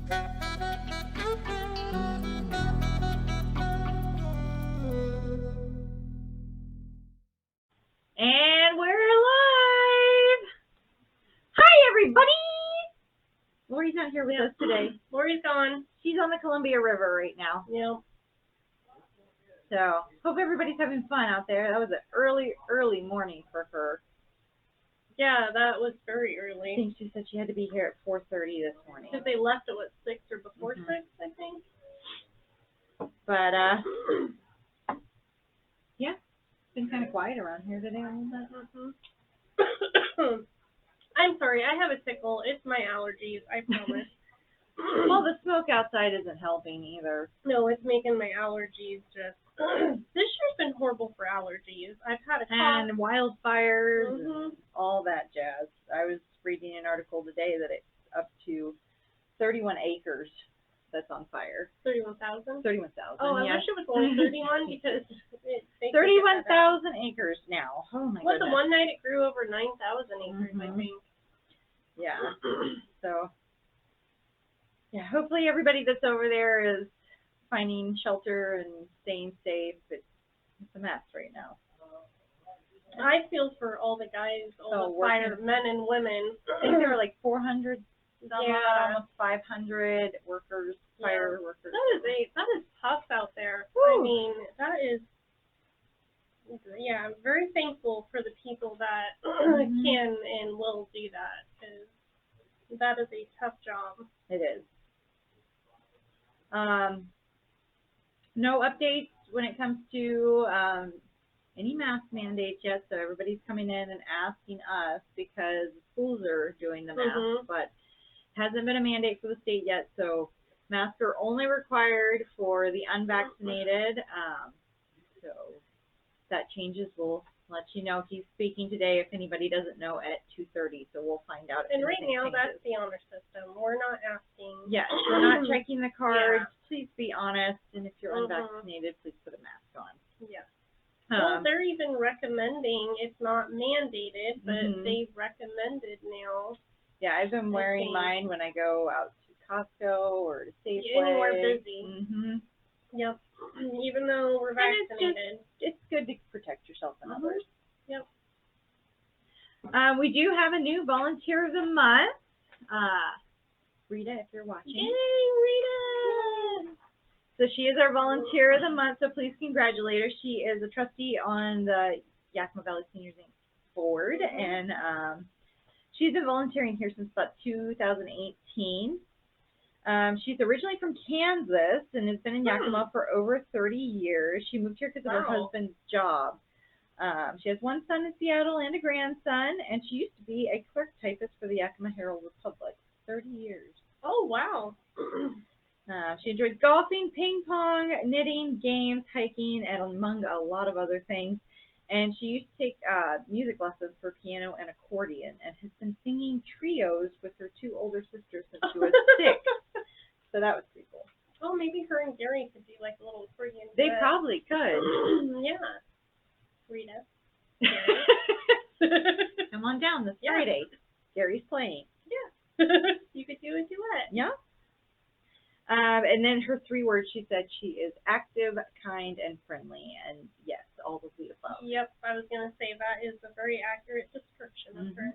And we're live! Hi, everybody! Lori's not here with us today. Lori's gone. She's on the Columbia River right now. Yep. So, hope everybody's having fun out there. That was an early morning for her. Yeah, that was very I early. think she said she had to be here at 4:30 this morning. Because they left at, 6 or before 6, I think? But, yeah, it's been kind of quiet around here today a little bit. I'm sorry, I have a tickle. It's my allergies, I promise. Well, the smoke outside isn't helping either. No, it's making my allergies just... This year's been horrible for allergies. I've had a cough. And wildfires and all that jazz. I was reading an article today that it's up to 31 acres that's on fire. 31,000? 31,000. Oh, I wish it was only 31 because... 31,000 acres now. Oh my What, goodness. the one night it grew over 9,000 acres, I think. Yeah. So, yeah, hopefully everybody that's over there is finding shelter and staying safe. It's a mess right now. I feel for all the guys, all the firemen and women. I think there were like 400, almost 500 workers, fire workers. That is tough out there. Woo. I mean, that is, I'm very thankful for the people that can and will do that, because that is a tough job. It is. No updates when it comes to any mask mandates yet, so everybody's coming in and asking us because schools are doing the masks, but hasn't been a mandate for the state yet, so masks are only required for the unvaccinated. So that changes. We'll let you know. He's speaking today if anybody doesn't know at 2:30, so we'll find out. And right now, that's the honor system. We're not asking. Yes, we're not checking the cards. Yeah. Please be honest, and if you're unvaccinated, please put a mask on. Yes. Well, they're even recommending, it's not mandated, but they've recommended now. Yeah, I've been wearing mine when I go out to Costco or to Safeway. Anywhere busy. Yep. Even though we're vaccinated. It's good to protect yourself and others. Yep. We do have a new volunteer of the month. Rita, if you're watching. Yay, Rita! So she is our volunteer of the month, so please congratulate her. She is a trustee on the Yakima Valley Seniors Inc. board, and she's been volunteering here since about 2018. She's originally from Kansas and has been in Yakima for over 30 years. She moved here because of her husband's job. She has one son in Seattle and a grandson, and she used to be a clerk typist for the Yakima Herald Republic. 30 years. Oh, wow. She enjoys golfing, ping pong, knitting, games, hiking, and among a lot of other things. And she used to take music lessons for piano and accordion and has been singing trios with her two older sisters since she was 6. So that was pretty cool. Oh, maybe her and Gary could do like a little accordion. They probably could. Yeah. Rita. Come on down this Friday. Gary's playing. Yeah. You could do a duet. Yeah. And then her 3 words, she said she is active, kind, and friendly. And yes, all of the above. Yep, I was going to say that is a very accurate description of her.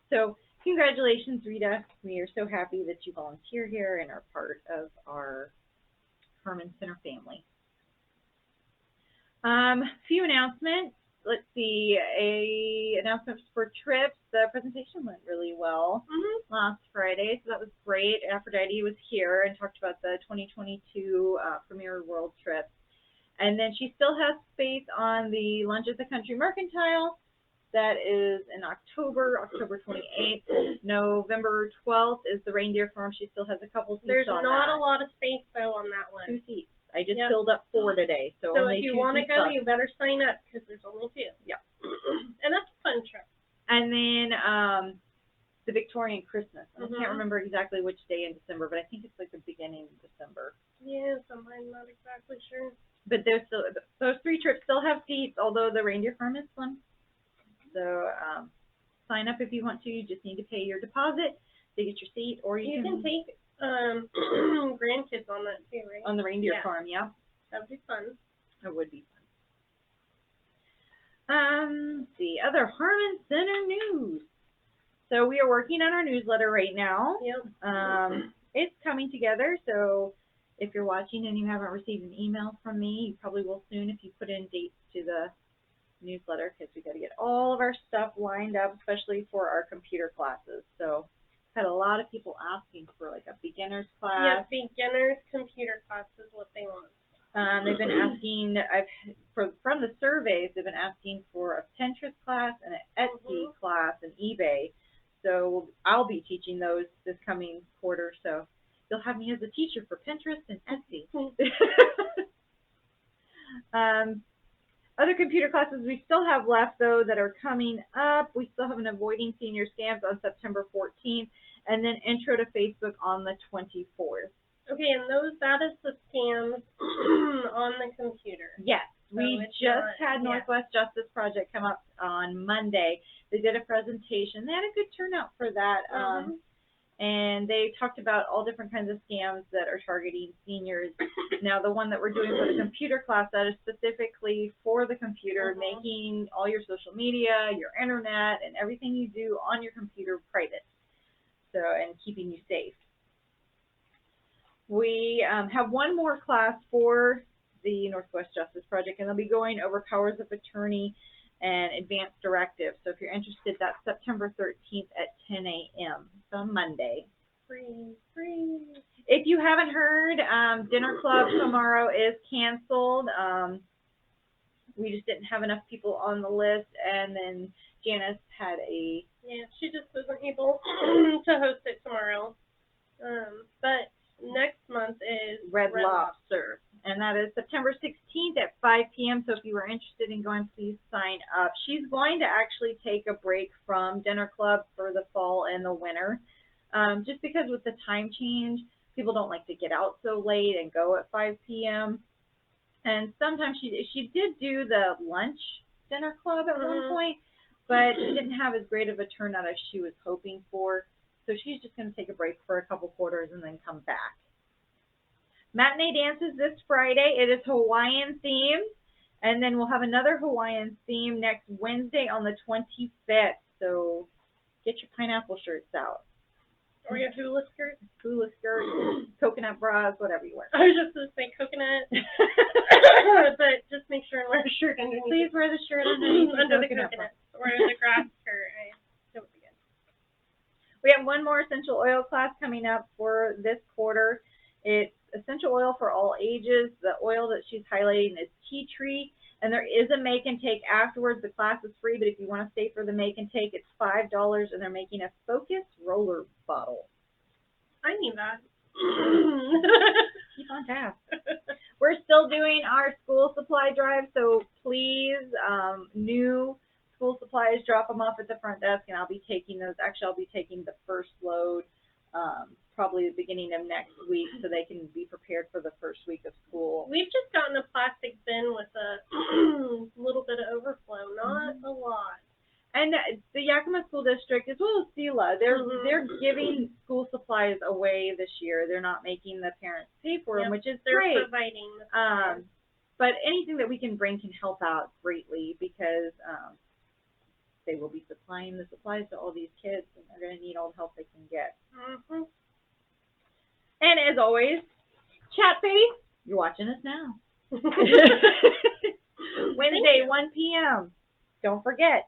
So congratulations, Rita. We are so happy that you volunteer here and are part of our Harman Center family. Few announcements. Let's see, announcements for trips. The presentation went really well last Friday, so that was great. Aphrodite was here and talked about the 2022 Premier World Trip. And then she still has space on the Lunch at the Country Mercantile. That is in October 28th. November 12th is the Reindeer Farm. She still has a couple seats There's on not that. a lot of space, though, on that one. 2 seats. I just filled up 4 today, so only 2 if you want to seats go, left. you better sign up, because there's only 2. Yeah. And that's a fun trip. And then the Victorian Christmas. I can't remember exactly which day in December, but I think it's like the beginning of December. Yeah, I'm not exactly sure. But there's still, those 3 trips still have seats, although the Reindeer Farm is slim. So sign up if you want to. You just need to pay your deposit to get your seat, or You can take grandkids on that too, right? on the reindeer farm. Yeah, that would be fun. It would be fun. Let's see, other Harman Center news. So we are working on our newsletter right now. Yep. It's coming together, so if you're watching and you haven't received an email from me, you probably will soon if you put in dates to the newsletter, because we got to get all of our stuff lined up, especially for our computer classes. So I've had a lot of people asking for like a beginner's class. Yeah, beginner's computer class is what they want. They've been asking, from the surveys, they've been asking for a Pinterest class and an Etsy class and eBay. So I'll be teaching those this coming quarter. So you'll have me as a teacher for Pinterest and Etsy. Other computer classes we still have left, though, that are coming up. We still have an Avoiding Senior Scams on September 14th, and then Intro to Facebook on the 24th. Okay, and that is the scams on the computer. Yes, we just had Northwest Justice Project come up on Monday. They did a presentation. They had a good turnout for that, and they talked about all different kinds of scams that are targeting seniors. Now, the one that we're doing for the computer class, that is specifically for the computer, making all your social media, your internet, and everything you do on your computer private, so, and keeping you safe. We have one more class for the Northwest Justice Project, and they'll be going over powers of attorney and advanced directives. So if you're interested, that's September 13th at 10 a.m. It's on Monday. Free. If you haven't heard, Dinner Club tomorrow is canceled. We just didn't have enough people on the list, and then Janice had a... Yeah, she just wasn't able to host it tomorrow. But next month is Red Lobster, and that is September 16th at 5 p.m. So if you are interested in going, please sign up. She's going to actually take a break from Dinner Club for the fall and the winter, just because with the time change, people don't like to get out so late and go at 5 p.m. And sometimes she did do the lunch Dinner Club at one point, but it didn't have as great of a turnout as she was hoping for. So she's just going to take a break for a couple quarters and then come back. Matinee dances this Friday. It is Hawaiian themed. And then we'll have another Hawaiian theme next Wednesday on the 25th. So get your pineapple shirts out. Or your hula skirt. Hula skirt, coconut bras, whatever you wear. I was just going to say coconut. But just make sure and wear a shirt underneath. Please wear the shirt underneath under the coconut. Or the grass skirt. That would be good. We have one more essential oil class coming up for this quarter. It's essential oil for all ages. The oil that she's highlighting is tea tree, and there is a make and take afterwards. The class is free, but if you want to stay for the make and take, it's $5, and they're making a Focus roller bottle. I need that. Keep on task. We're still doing our school supply drive, so please, new school supplies, drop them off at the front desk, and I'll be taking those. Actually, I'll be taking the first load probably the beginning of next week, so they can be prepared for the first week of school. We've just gotten a plastic bin with a little bit of overflow, not a lot. And the Yakima School District, as well as SELA, they're giving school supplies away this year. They're not making the parents pay for them, which is great. They're providing the supplies. But anything that we can bring can help out greatly, because they will be supplying the supplies to all these kids, and they're going to need all the help they can get. And as always, chat face, you're watching us now. Wednesday, 1 p.m. Don't forget.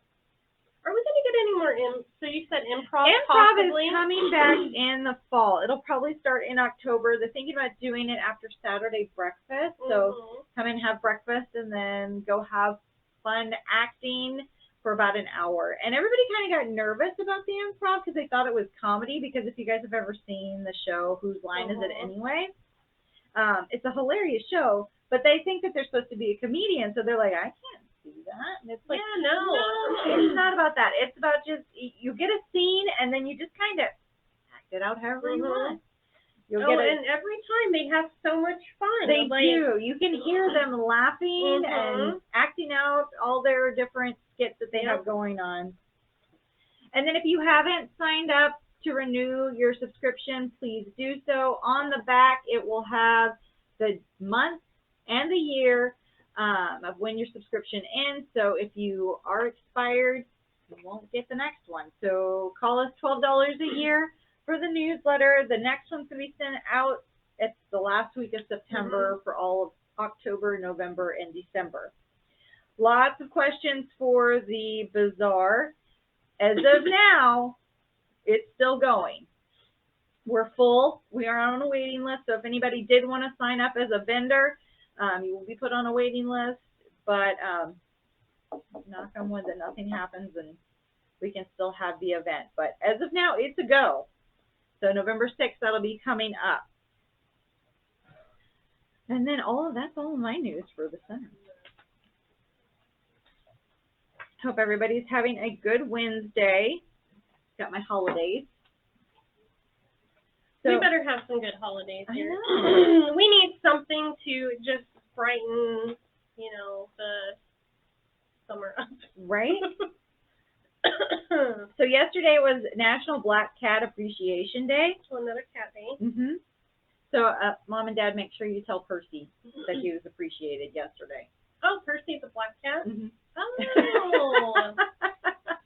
Are we going to get any more so you said improv? Improv possibly? is coming back in the fall. It'll probably start in October. They're thinking about doing it after Saturday breakfast. So come and have breakfast and then go have fun acting for about an hour. And everybody kind of got nervous about the improv because they thought it was comedy, because if you guys have ever seen the show, Whose Line Is It Anyway? It's a hilarious show, but they think that they're supposed to be a comedian, so they're like, I can't do that. And it's like, no, it's not about that. It's about just, you get a scene and then you just kind of act it out however you want. And every time they have so much fun. They do. You can hear them laughing and acting out all their different skits that they have going on. And then if you haven't signed up to renew your subscription, please do so. On the back, it will have the month and the year of when your subscription ends. So if you are expired, you won't get the next one. So call us $12 a year for the newsletter. The next one's going to be sent out at the last week of September for all of October, November, and December. Lots of questions for the bazaar. As of now, it's still going. We're full. We are on a waiting list. So if anybody did want to sign up as a vendor, you will be put on a waiting list. But knock on wood that nothing happens and we can still have the event. But as of now, it's a go. So November 6th, that'll be coming up. And then that's all of my news for the center. Hope everybody's having a good Wednesday. Got my holidays. So, we better have some good holidays here. I know. We need something to just brighten, the summer up. Right? So yesterday was National Black Cat Appreciation Day. So another cat day. So Mom and Dad, make sure you tell Percy that he was appreciated yesterday. Oh, Percy's a black cat? Oh.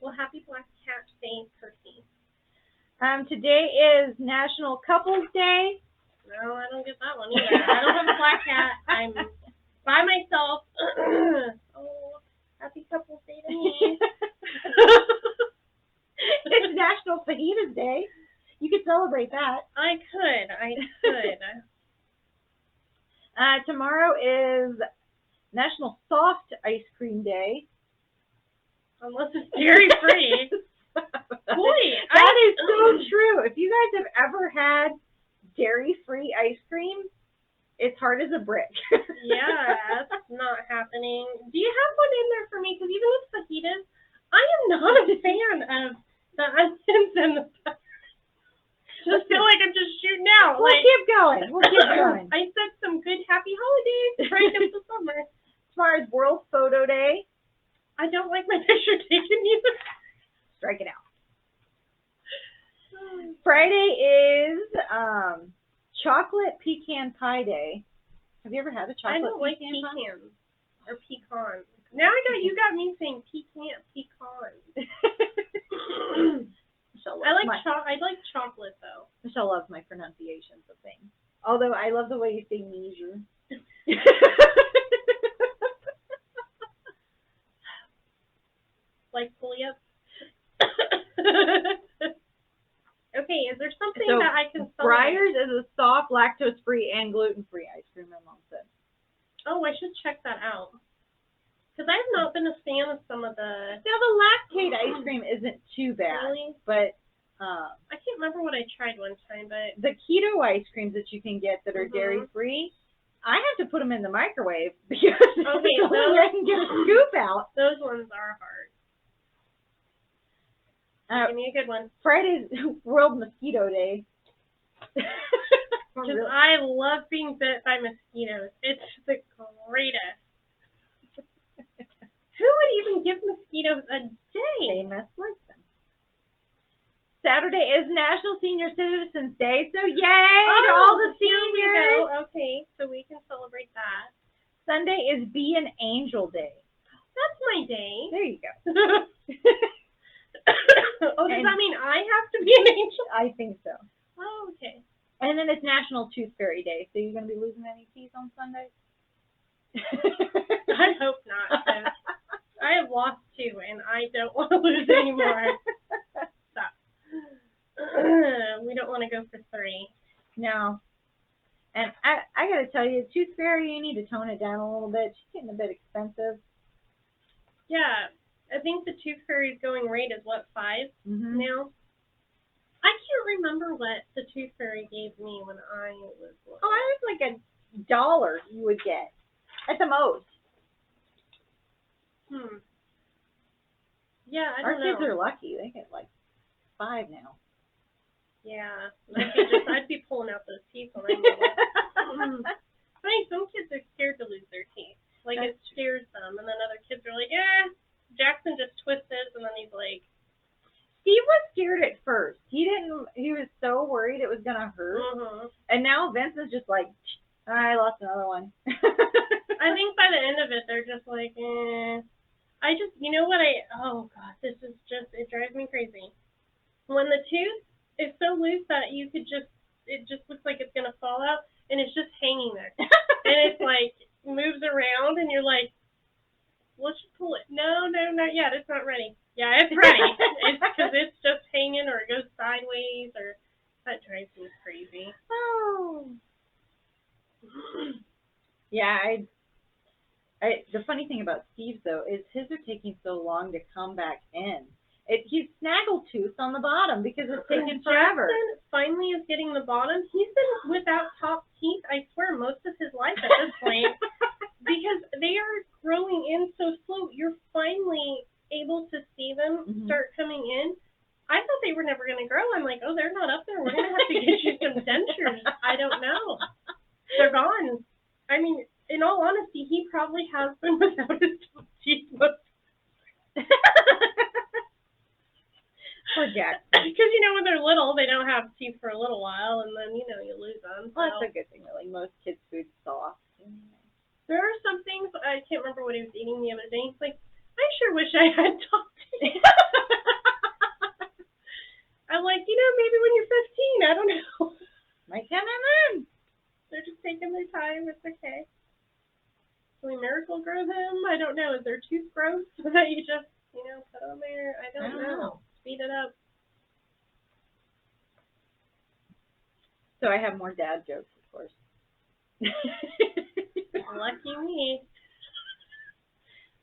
Well, happy Black Cat Day, Percy. Today is National Couples Day. No, I don't get that one either. I don't have a black cat. I'm by myself. Oh, happy Couples Day to me. It's National Fajitas Day. You could celebrate that. I could. Tomorrow is National Soft Ice Cream Day. Unless it's dairy-free. Boy, that is so true. If you guys have ever had dairy-free ice cream, it's hard as a brick. Yeah, that's not happening. Do you have one in there for me? Because even with fajitas, I am not a fan of the onions and the peppers. I feel like I'm just shooting out. We'll keep going. I said some good happy holidays right up the summer. Tomorrow's World Photo Day. I don't like my picture taken either. Strike it out. Friday is Chocolate Pecan Pie Day. Have you ever had a chocolate I don't like pecan pie? pecans or pecans. Now you got me saying pecan. I like chocolate though. Michelle loves my pronunciations of things. Although I love the way you say measure. Like fully up. Okay, is there something so that I can celebrate? Breyers is a soft, lactose-free, and gluten-free ice cream, my mom said. Oh, I should check that out. Because I have not been a fan of some of the... Now, the lactate ice cream isn't too bad. Really? But... I can't remember what I tried one time, but... The keto ice creams that you can get that are dairy-free, I have to put them in the microwave because I can get a scoop out. Those ones are hard. Give me a good one. Friday's World Mosquito Day. Because I love being bit by mosquitoes. It's the greatest. Who would even give mosquitoes a day? They must like them. Saturday is National Senior Citizens Day, so yay to all the seniors. Okay, so we can celebrate that. Sunday is Be an Angel Day. That's my day. There you go. Oh, does that mean I have to be an angel? I think so. Oh, okay. And then it's National Tooth Fairy Day, so you're going to be losing any teeth on Sunday? I hope not, because I have lost 2, and I don't want to lose any more. Stop. We don't want to go for 3. No. And I got to tell you, Tooth Fairy, you need to tone it down a little bit. She's getting a bit expensive. Yeah. I think the Tooth Fairy's going rate is, what, 5 now? I can't remember what the Tooth Fairy gave me when I was little. Oh, I was like $1 you would get at the most. Yeah, I don't know. Our kids are lucky. They get like 5 now. Yeah. I'd be pulling out those teeth when I'm little. Funny, some kids are scared to lose their teeth. Like, it scares them. And then other kids are like, Jackson just twists his, and then he's like... Steve was scared at first. He it was gonna hurt. Mm-hmm. And now Vince is just like, I lost another one. I think by the end of it, they're just like, eh. You know what oh God, this is just, it drives me crazy. When the tooth is so loose that it just looks like it's gonna fall out, and it's just hanging there. And it's like, moves around, and you're like, let's just pull it. No, not yet, it's not ready. Yeah, it's ready. It's because it's just hanging, or it goes sideways, or, that drives me crazy. Oh. Yeah, the funny thing about Steve, though, is his are taking so long to come back in. He's snaggletooth on the bottom because it's taking forever. Preston finally is getting the bottom. He's been without top teeth, I swear, most of his life at this point. Because they are growing in so slow. You're finally able to see them start coming in. I thought they were never going to grow. I'm like, oh, they're not up there. We're going to have to get you some dentures. I don't know. They're gone. I mean, in all honesty, he probably has been without his teeth. Poor Jack. Because, when they're little, they don't have teeth for a little while, and then, you lose them. Well, that's a good thing, really. Most kids' food's soft. There are some things, I can't remember what he was eating the other day. He's like, I sure wish I had top teeth. I'm like, maybe when you're 15, I don't know. Might come in. They're just taking their time. It's okay. Can we miracle grow them? I don't know. Is there tooth growth that you just, put on there? I don't know. Speed it up. So I have more dad jokes, of course. Lucky me.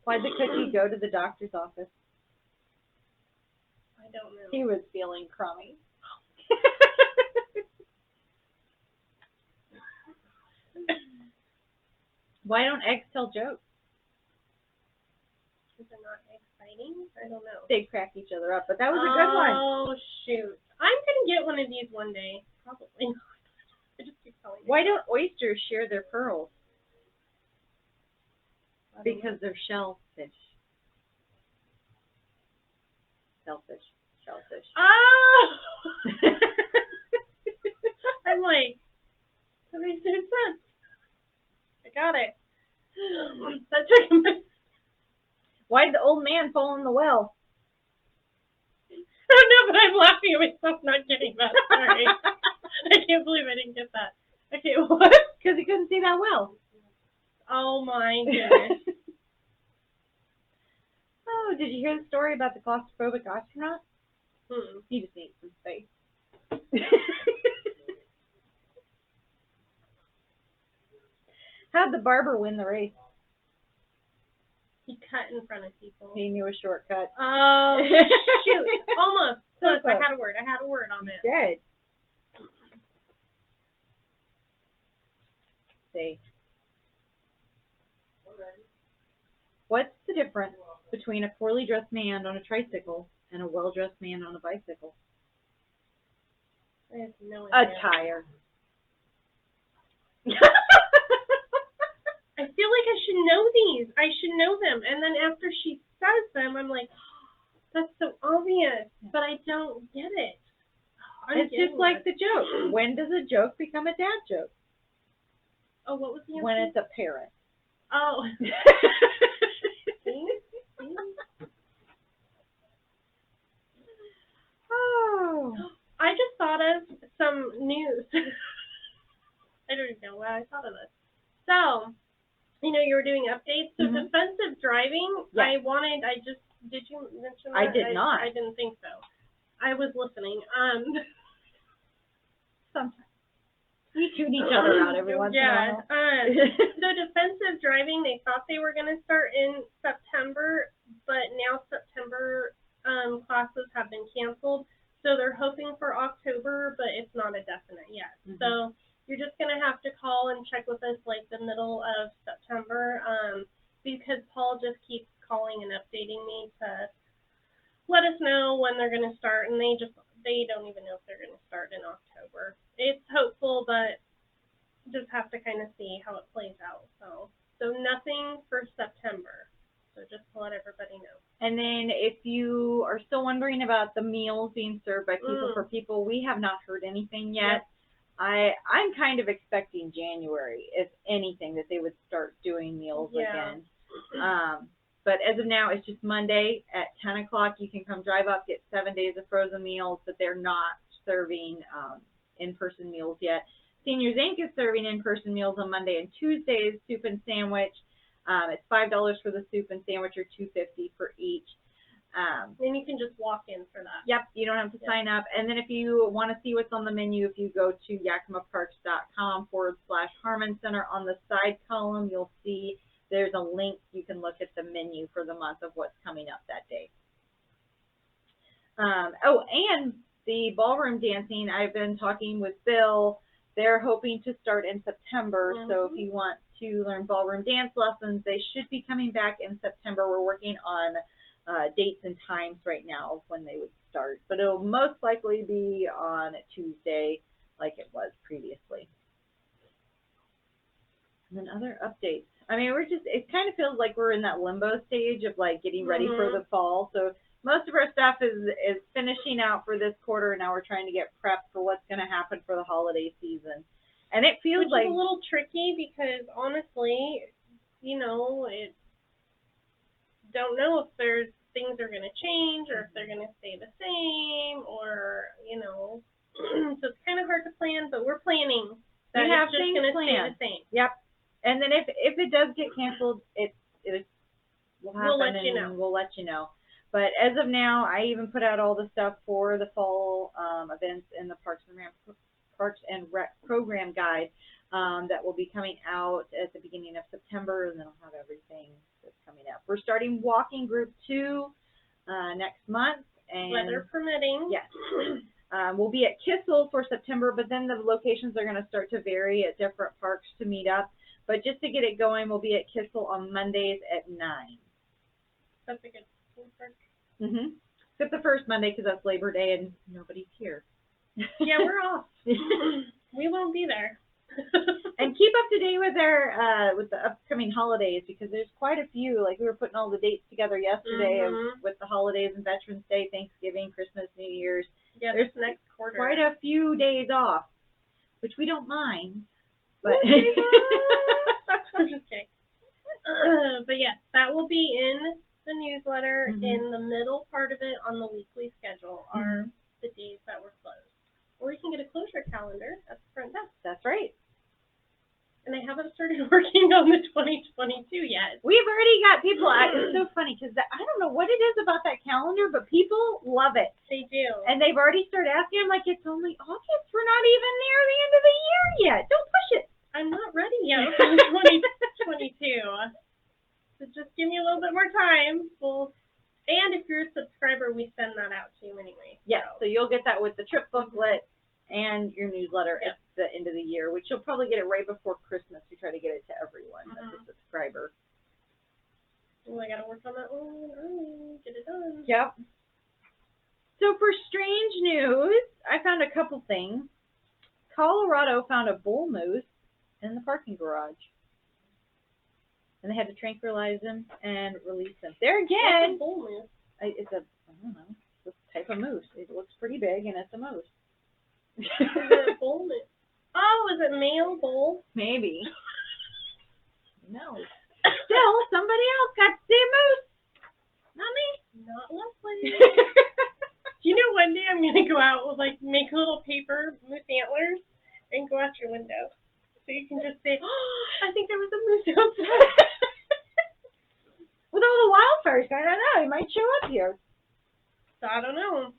Why'd the cookie go to the doctor's office? I don't know. He was feeling crummy. Why don't eggs tell jokes? Because they're not exciting? I don't know. They crack each other up, but that was a good one. Oh, shoot. I'm going to get one of these one day. Probably not. I just keep telling you. Why don't oysters share their pearls? Because they're shellfish. Shellfish. Oh! I'm like, that makes no sense. I got it. That took a minute. Why'd the old man fall in the well? I don't know, but I'm laughing at myself not getting that. Sorry. I can't believe I didn't get that. Okay, what? Because he couldn't see that well. Oh my goodness. Oh, did you hear the story about the claustrophobic astronaut? He just needs some space. How'd the barber win the race? He cut in front of people. He knew a shortcut. Oh, shoot. Almost. Close. I had a word on it. Good. See. What's the difference between a poorly dressed man on a tricycle and a well-dressed man on a bicycle? I have no idea. Attire. I feel like I should know these. I should know them. And then after she says them, I'm like, that's so obvious. But I don't get it. It's just like the joke. When does a joke become a dad joke? Oh, what was the answer? When it's apparent. Oh. Oh. I just thought of some news. I don't even know why I thought of this. So, you were doing updates. So defensive driving, yes. Did you mention that? I did not. I didn't think so. I was listening. Sometimes. We tune each other out every once in a while. So defensive driving, they thought they were going to start in September, but now September classes have been canceled. So they're hoping for October, but it's not a definite yet. So you're just going to have to call and check with us like the middle of September because Paul just keeps calling and updating me to let us know when they're going to start, and they don't even know if they're going to start in October. It's hopeful, but just have to kind of see how it plays out. So nothing for September. So just to let everybody know. And then if you are still wondering about the meals being served by People for People, we have not heard anything yet. Yep. I'm kind of expecting January, if anything, that they would start doing meals again. But as of now, it's just Monday at 10 o'clock. You can come drive up, get 7 days of frozen meals, but they're not serving in-person meals yet. Seniors Inc. is serving in-person meals on Monday and Tuesdays, soup and sandwich. It's $5 for the soup and sandwich, or $2.50 for each. And you can just walk in for that. Yep, you don't have to sign up. And then if you want to see what's on the menu, if you go to yakimaparks.com/Harman Center, on the side column, you'll see there's a link. You can look at the menu for the month of what's coming up that day. And the ballroom dancing, I've been talking with Bill. They're hoping to start in September. So if you want to learn ballroom dance lessons, they should be coming back in September. We're working on dates and times right now of when they would start. But it'll most likely be on a Tuesday like it was previously. And then other updates. I mean, it kind of feels like we're in that limbo stage of like getting ready for the fall. So most of our stuff is finishing out for this quarter, and now we're trying to get prepped for what's going to happen for the holiday season. And it feels like a little tricky because honestly, don't know if things are going to change or if they're going to stay the same, or so it's kind of hard to plan, but we're planning that we have it's just going to stay the same. Yep. And then if it does get canceled, it will happen. We'll let you know. We'll let you know. But as of now, I even put out all the stuff for the fall events in the Parks and Rec program guide that will be coming out at the beginning of September, and then I'll have everything that's coming up. We're starting walking group 2 next month, and weather permitting. Yes. We'll be at Kissel for September, but then the locations are going to start to vary at different parks to meet up. But just to get it going, we'll be at Kissel on Mondays at 9. That's a good park. Except the first Monday, because that's Labor Day and nobody's here. Yeah, we're off. We won't be there. And keep up to date with with the upcoming holidays, because there's quite a few. Like, we were putting all the dates together yesterday with the holidays and Veterans Day, Thanksgiving, Christmas, New Year's. Yeah, there's next quarter. Quite a few days off, which we don't mind. But I'm just kidding. But yes, that will be in the newsletter. In the middle part of it on the weekly schedule are the days that we're closed. Or you can get a closure calendar at the front desk. That's right. And I haven't started working on the 2022 yet. We've already got people. It's so funny because I don't know what it is about that calendar, but people love it. They do. And they've already started asking. I'm like, it's only August. We're not even near the end of the year yet. Don't push it. I'm not ready yet for 2022. So just give me a little bit more time. And if you're a subscriber, we send that out to you anyway. Yes, so you'll get that with the trip booklet and your newsletter at the end of the year, which you'll probably get it right before Christmas. We try to get it to everyone that's a subscriber. Well, I got to work on that one early, get it done. Yep. So for strange news, I found a couple things. Colorado found a bull moose in the parking garage. And they had to tranquilize him and release him. There again. What's a bull moose? It's a, I don't know, it's a type of moose. It looks pretty big, and it's a moose. Is it a bull moose? Oh, is it male bull? Maybe. No. Still, somebody else got to see a moose. Not me. Not Leslie. You know, one day I'm going to go out with, make little paper moose antlers and go out your window. So you can just say, oh, I think there was a moose outside. With all the wildfires, I don't know. He might show up here. So I don't know.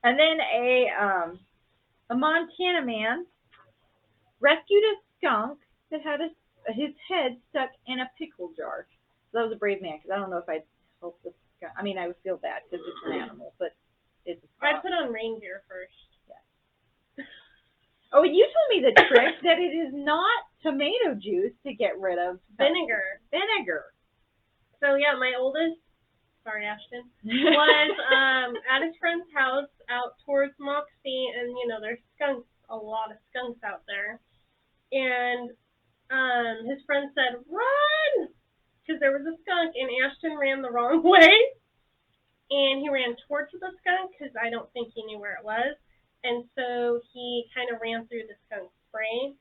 And then a Montana man rescued a skunk that had his head stuck in a pickle jar. So that was a brave man, because I don't know if I'd help the skunk. I mean, I would feel bad because it's an animal, but it's a skunk. I put on reindeer first. Oh, and you told me the trick that it is not tomato juice to get rid of vinegar. So yeah, my oldest, sorry Ashton, was at his friend's house out towards Moxie, and there's a lot of skunks out there. And his friend said, run! Because there was a skunk, and Ashton I don't think he knew where it was. And so he kind of ran through the skunk spray.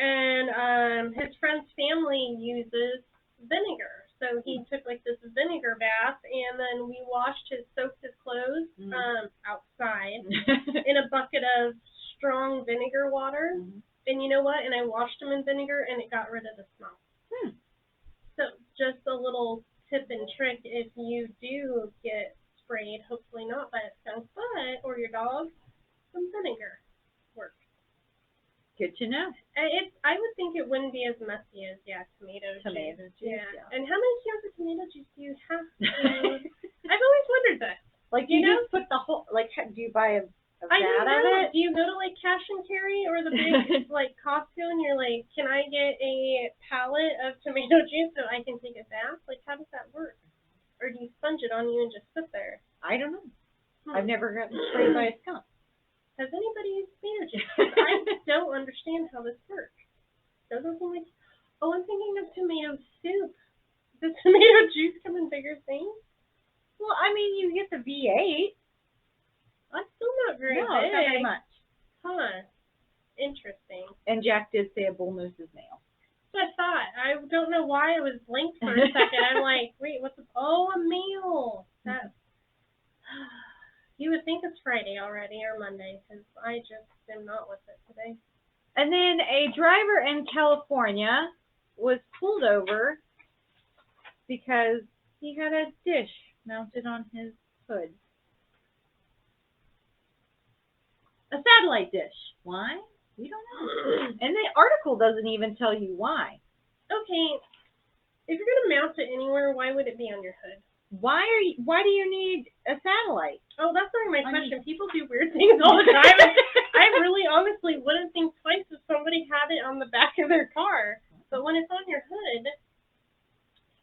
And his friend's family uses vinegar. So he took like this vinegar bath, and then we soaked his clothes outside in a bucket of strong vinegar water. Mm-hmm. And you know what? And I washed them in vinegar, and it got rid of the smell. So just a little tip and trick: if you do get sprayed, hopefully not by a skunk butt or your dog, some vinegar works. Good to know. I would think it wouldn't be as messy as tomato juice. Yeah. And how many cans of tomato juice do you have? I've always wondered this. Like you just put the whole do you buy a vat of it? Do you go to like Cash and Carry or the big like Costco and you're like, can I get a pallet of tomato juice so I can take a bath? Like how does that work? Or do you sponge it on you and just sit there? I don't know. I've never gotten sprayed by a skunk. Has anybody used tomato juice? I don't understand how this works. Doesn't seem like. Oh, I'm thinking of tomato soup. Does tomato juice come in bigger things? Well, I mean, you get the V8. That's still not very big. No, not very much. Huh. Interesting. And Jack did say a bullnose is male. That's what I thought. I don't know why I was blinked for a second. I'm like, wait, what's a male? That's. You would think it's Friday already or Monday, because I just am not with it today. And then a driver in California was pulled over because he had a dish mounted on his hood. A satellite dish. Why? We don't know. And the article doesn't even tell you why. Okay, if you're going to mount it anywhere, why would it be on your hood? Why do you need a satellite? Oh, that's not my question. People do weird things all the time. I really honestly wouldn't think twice if somebody had it on the back of their car. But when it's on your hood.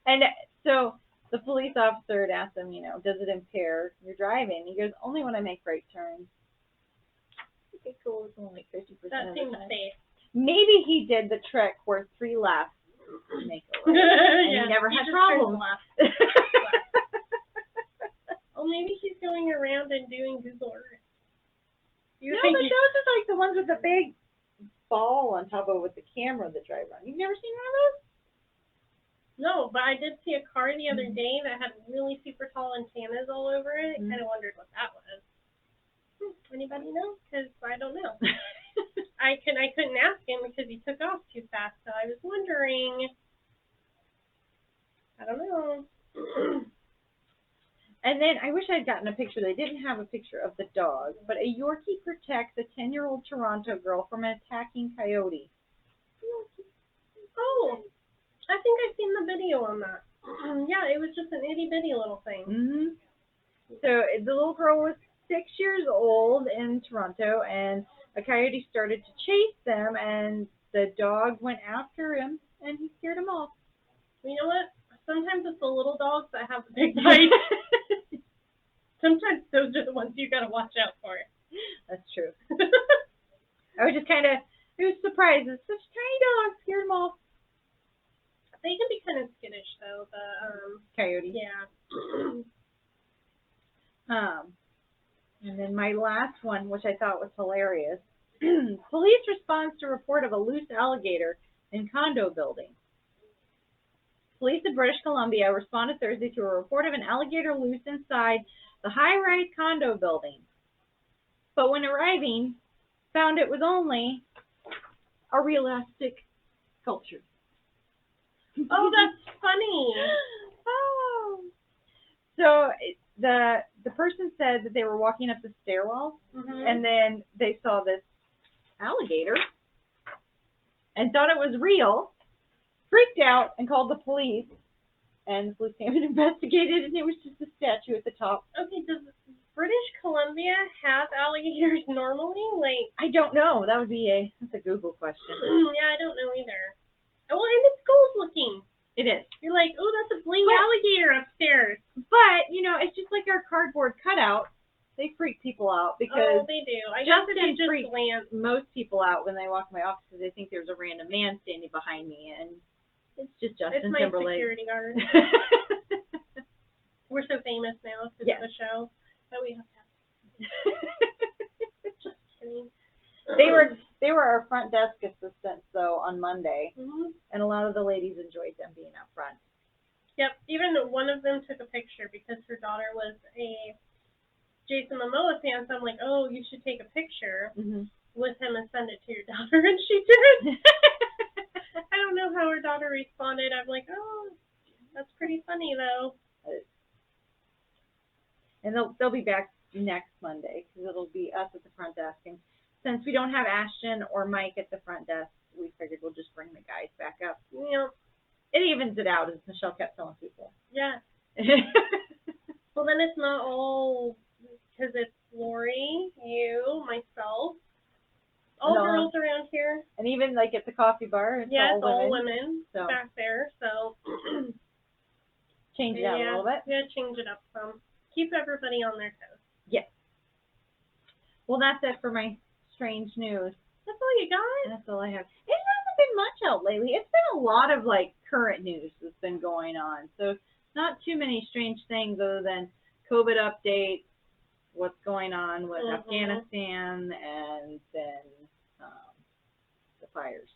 And so the police officer had asked him, does it impair your driving? He goes, only when I make right turns. Okay, cool. It's only 50% that of the seems time. safe. Maybe he did the trick where 3 laps make a right. And he never had problems. Well, maybe he's going around and doing Google Earth. No, but those are like the ones with the big ball on top of it with the camera that drive around. You've never seen one of those? No, but I did see a car the other day that had really super tall antennas all over it. Kind of wondered what that was. Anybody know? Because I don't know. I couldn't ask him because he took off too fast. So I was wondering. I don't know. And then I wish I'd gotten a picture. They didn't have a picture of the dog, but a Yorkie protects a 10-year-old Toronto girl from an attacking coyote. Oh, I think I've seen the video on that. Yeah, it was just an itty-bitty little thing. Mm-hmm. So the little girl was 6 years old in Toronto, and a coyote started to chase them, and the dog went after him, and he scared him off. You know what? Sometimes it's the little dogs that have the big bites. Sometimes those are the ones you gotta watch out for. That's true. I was just I was surprised. It's such a tiny dog. Scared him off. They can be kind of skittish, though, the coyote. Yeah. And then my last one, which I thought was hilarious. Police response to report of a loose alligator in condo building. Police in British Columbia responded Thursday to a report of an alligator loose inside the high-rise condo building. But when arriving, found it was only a realistic sculpture. Oh, that's funny. Oh. So the person said that they were walking up the stairwell, and then they saw this alligator and thought it was real, freaked out, and called the police. And the police came and investigated, and it was just a statue at the top. Okay, does British Columbia have alligators normally? Like, I don't know. That's a Google question. Yeah, I don't know either. Well, and it's gold looking. It is. You're like, oh, that's a bling alligator upstairs. But, it's just like our cardboard cutout. They freak people out because they do. I Justin just freaks most people out when they walk in my office because they think there's a random man standing behind me, and it's just Justin Timberlake. It's my security guard. We're so famous now because of the show that we have to have Just kidding. They were our front desk assistants though on Monday, Mhm. and a lot of the ladies enjoyed them being out front. Yep. Even one of them took a picture because her daughter was a Jason Momoa fan. So I'm like, oh, you should take a picture with him and send it to your daughter, and she did. I don't know how her daughter responded. I'm like, oh, that's pretty funny though. And they'll be back next Monday because it'll be us at the front desk. And since we don't have Ashton or Mike at the front desk, we figured we'll just bring the guys back up. Yeah. It evens it out, as Michelle kept telling people. Yeah. Well, then it's not all because it's Lori, you, myself, all girls around here. And even like at the coffee bar, it's all women so. Back there. So change it out a little bit. Yeah, change it up some. Keep everybody on their toes. Yes. Well, that's it for my strange news. That's all you got? That's all I have. It hasn't been much out lately. It's been a lot of like current news that's been going on. So not too many strange things other than COVID updates, what's going on with Afghanistan, and then the fires.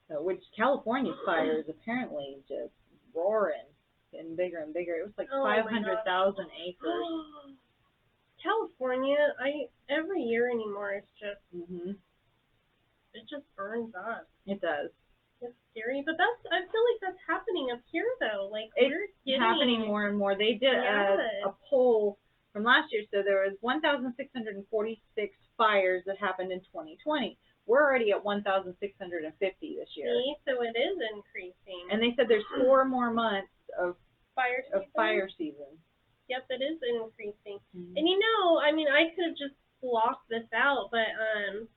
So, which California's fires apparently just roaring, getting bigger and bigger. It was like 500,000 acres. California, every year anymore, it's just it just burns up. It does. It's scary, but I feel like that's happening up here though. Like it's happening more and more. They did a poll from last year, so there was 1,646 fires that happened in 2020. We're already at 1,650 this year. See, so it is increasing. And they said there's 4 more months of fire season. Yep, it is increasing. And I mean, I could have just blocked this out, but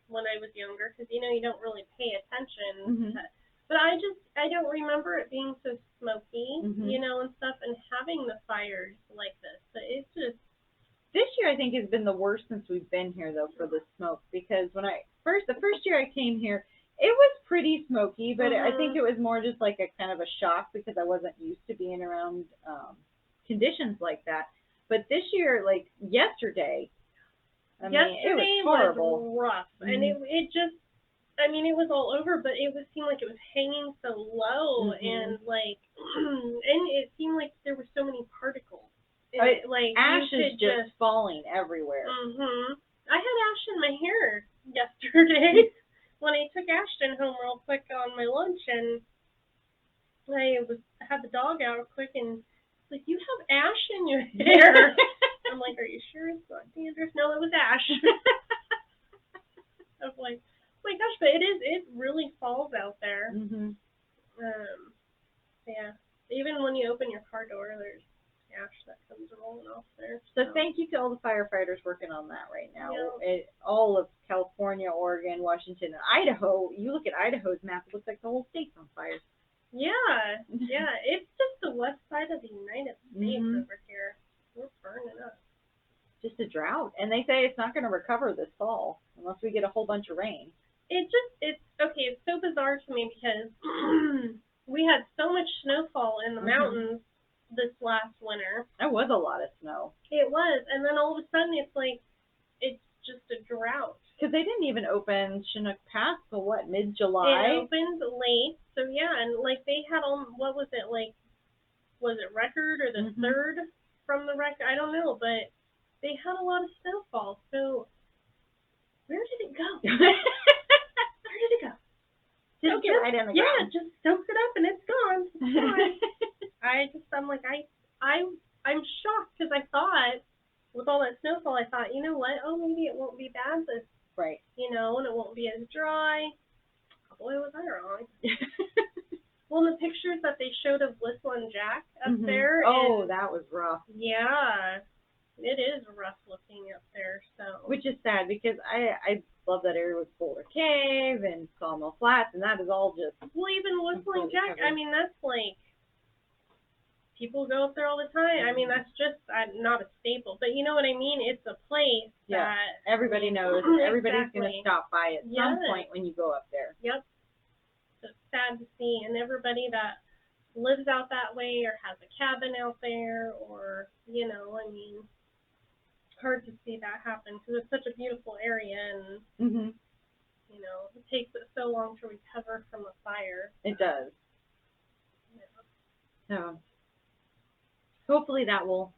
when I was younger, because you don't really pay attention. But I don't remember it being so smoky, and stuff, and having the fires like this. But it's just this year I think has been the worst since we've been here though for the smoke, because when the first year I came here, it was pretty smoky, but I think it was more just like a kind of a shock because I wasn't used to being around conditions like that. But this year, like yesterday, it was horrible. Was rough, and it just, I mean, it was all over, but it seemed like it was hanging so low, and like, and it seemed like there were so many particles. Like ash is just falling everywhere. I had ash in my hair yesterday when I took Ashton home real quick on my lunch, and I had the dog out quick, and it's like, you have ash in your hair. I'm like, are you sure it's not dandruff? No, it was ash. I was like, oh my gosh, but it really falls out there. Yeah, even when you open your car door, there's ash that comes rolling off there. So thank you to all the firefighters working on that right now. All of California, Oregon, Washington, and Idaho. You look at Idaho's map, it looks like the whole state's on fire. Yeah, it's just the west side of the United States over here. We're burning up. Just a drought, and they say it's not going to recover this fall unless we get a whole bunch of rain. It's so bizarre to me because we had so much snowfall in the mountains this last winter. There was a lot of snow. It was, and then all of a sudden it's like, it's just a drought. Because they didn't even open Chinook Pass till what, mid-July? It opened late, so yeah, and like they had what was it, like, was it record or the third from the record? I don't know, but they had a lot of snowfall, so where did it go? Where did it go? Just get right in the ground. Yeah, just soak it up and it's gone. It's gone. I'm shocked because I thought, with all that snowfall, I thought, you know what? Oh, maybe it won't be bad this, and it won't be as dry. Oh, boy, was I wrong. Well, the pictures that they showed of Whistling Jack up there. Oh, that was rough. Yeah, it is rough looking up there. So. Which is sad because I love that area with Boulder Cave and Sawmill Flats, and that is all just. Well, even Whistling Jack, I mean, that's like. People go up there all the time. I mean, that's just not a staple, but you know what I mean? It's a place that everybody knows, and everybody's going to stop by at some point when you go up there. Yep. So it's sad to see, and everybody that lives out that way or has a cabin out there, or I mean, hard to see that happen because it's such a beautiful area and, Mhm. you know, it takes it so long to recover from a fire. It does. Yeah. So hopefully they'll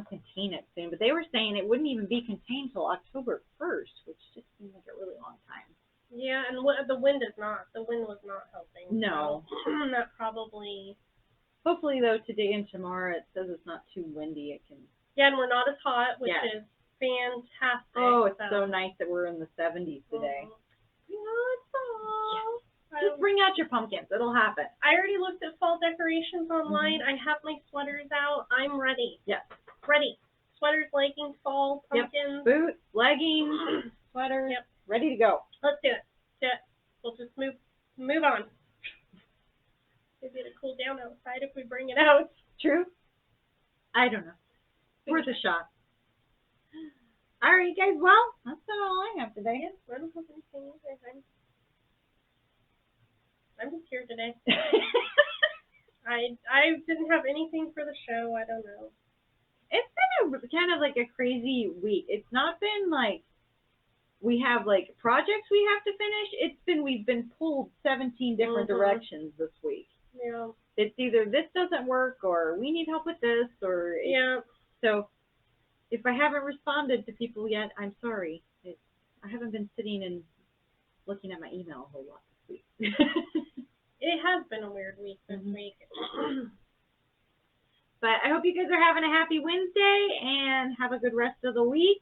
contain it soon. But they were saying it wouldn't even be contained till October 1st, which just seems like a really long time. Yeah, and the wind is not. The wind was not helping. No. So that probably. Hopefully, though, today and tomorrow it says it's not too windy. It can. Yeah, and we're not as hot, which Yes. is fantastic. Oh, it's so nice that we're in the 70s today. You know, it's fall. Just bring out your pumpkins. It'll happen. I already looked at fall decorations online. I have my sweaters out. I'm ready. Yes. Ready. Sweaters, leggings, fall, pumpkins. Yep. Boots, leggings, sweaters. Yep. Ready to go. Let's do it. We'll just move on. Maybe it'll cool down outside if we bring it out. True. I don't know. Worth a shot. All right, guys. Well, that's not all I have today. I don't have anything either. I'm just here today. I didn't have anything for the show. I don't know. It's been kind of like a crazy week. It's not been like we have like projects we have to finish. We've been pulled 17 different directions this week. Yeah. It's either this doesn't work or we need help with this or yeah. So if I haven't responded to people yet, I'm sorry. I haven't been sitting and looking at my email a whole lot this week. It has been a weird week this week. But I hope you guys are having a happy Wednesday and have a good rest of the week.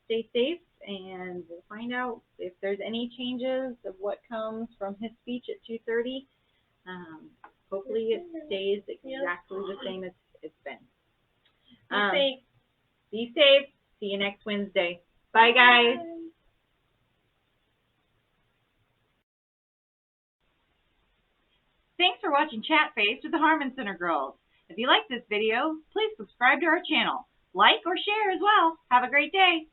Stay safe, and we'll find out if there's any changes of what comes from his speech at 2:30. Hopefully it stays exactly the same as it's been. Be safe. Be safe. See you next Wednesday. Bye, guys. Thanks for watching Chat Face with the Harman Center Girls. If you like this video, please subscribe to our channel. Like or share as well. Have a great day.